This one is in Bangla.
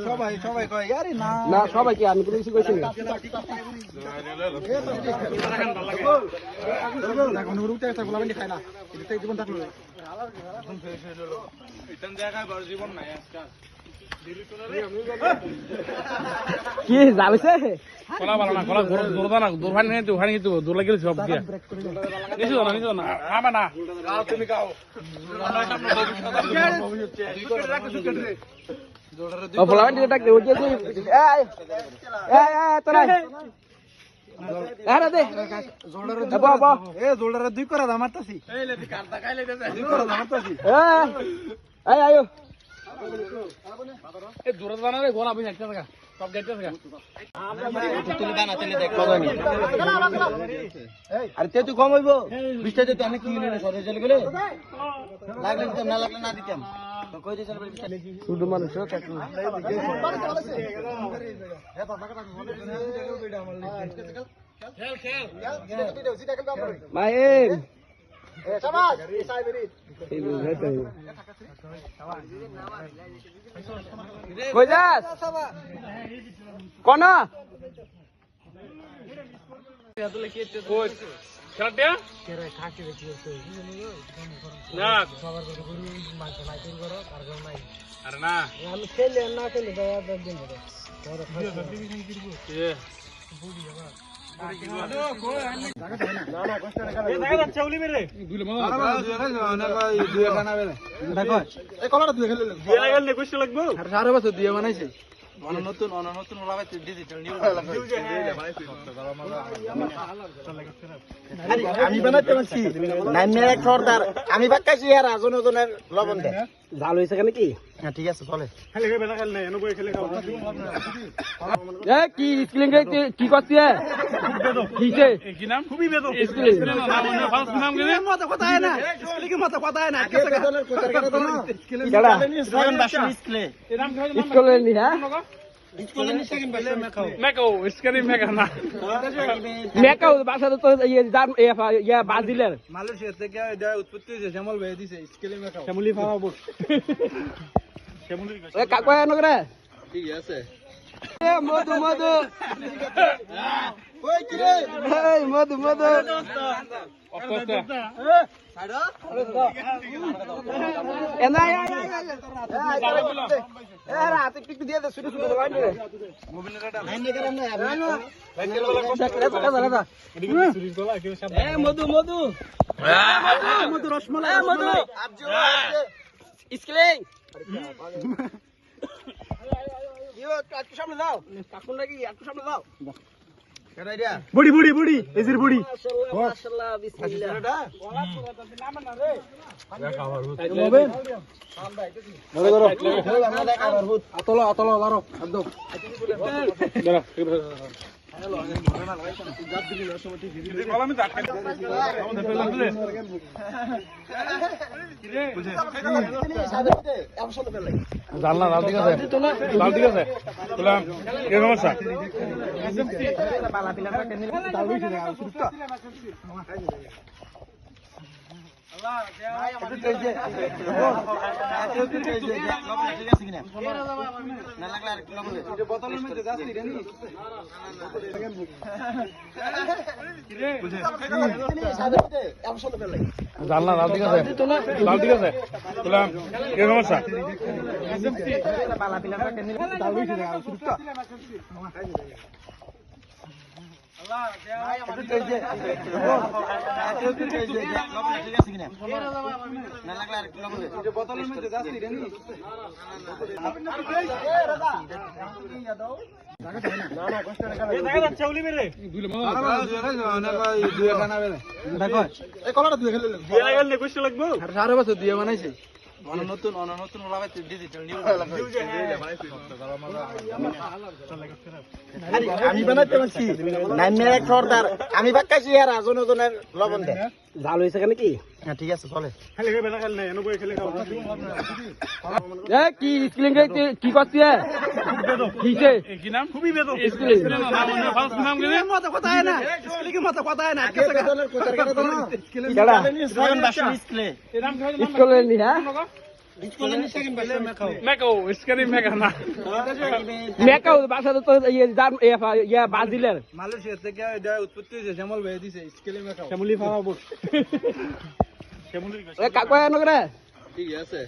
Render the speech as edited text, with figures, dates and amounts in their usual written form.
সবাই সবাই কয় আরে না না সবাই কি আমি কোনো কিছু কইছি না এখন উঠে একটা গোলাবান্ডি খায় না এটা জীবন থাকলো ইতন জায়গায় বড় জীবন নাই আজকাল কি জালছে কলা ভালো না কলা দূর দা না দূর ভাই নিয়ে ওখানে কিন্তু দূর লাগিল সব দিয়া নিছো না আমা না গাও তুমি গাও ও ফলাবান্ডি ডাক দে ওই যে এই এই তোরা আরে দে জোল্ডারে বাবা এ জোল্ডারে দুই করে মারতাছি এই লেদি কাটটা খাইলে দেছে দুই করে মারতাছি এই আয়ো এ দূর দা না রে গোলা বই একটা টাকা সব গেটে টাকা তুই দানা তেলে দেখ কত নি আরে তে তুই কম হইবো 20 টাকা তো আমি কি নিলে সরে চলে গেলে লাগলে দিতাম না লাগলে না দিতাম তো কই দিছ শুধু মানুষ কাটু মাইন শাবাশ ইসাই বেরি এই বুঝাতে কই যাস কোন কই খেলাটা না আরে না আমি খেলে না খেলে দাদা দিন ধরে এ আমি বানাতে পারছি আমি বাক্কাছি আর আজনের লবণ দে জাল হয়েছে কেন কি হ্যাঁ ঠিক আছে চলে কি স্ক্রিন কি করছি কিছে কি নাম খুবই বেদ স্ক্রিন নাম গেলে মতো কথা হয় না স্কুলে মতো কথা হয় না স্কুলে নি হ্যাঁ মেকাও স্কারি মেকা না মেকাও বাসাতে তো ইয়া বাজিলের মালয়েশিয়া থেকে উৎপত্তি হয়েছে শ্যামল ভাই দিছে স্কেলে মেকাও শ্যামলি ফারাবো কাকু নগরে ঠিক আছে মধু মধু ওই কি রে এই মধু মধু এনা রাতে টিকটু দিয়ে দে শুরু শুরু বাইরে মধু মধু মধু রসমালাই মধু স্কেলিং একটু সামনে দাও কাকুন নাকি একটু সামনে দাও বুড়ি বুড়ি বুড়ি এজির বুড়ি মাশাআল্লাহ বিসমিল্লাহ আতলো আতলো লারো একদম জানলা লাল ঠিক আছে লাল ঠিক আছে বললাম কি সমস্যা জানলা লাল ঠিক আছে লাল ঠিক আছে বললাম কি সমস্যা সারা বছর দিয়ে বানাইছে নতুন নতুন ডিজিটাল আমি বানাতে পারছি সর্দার আমি বাক্কাছি আর আজনের লবণ দে জাল হয়েছে কেন কি হ্যাঁ ঠিক আছে চলে কি স্ক্রিন কি করছি কিছে কি নাম খুবই বেদ স্ক্রিন নাম গেলে মতো কথা হয় না স্কুলে মতো কথা হয় না কেডা নাম স্কুলে নি হ্যাঁ মেকাও স্কারি মেকা না মেকাও বাসা তো ইয়ে ব্রাজিলের মালয়েশিয়া থেকে এটা উৎপত্তি হয়েছে শ্যামল ভাই দিছে স্কেলে মেকাও শ্যামলি ফাওয়া বুট শ্যামলি কাকয়া নগরে ঠিক আছে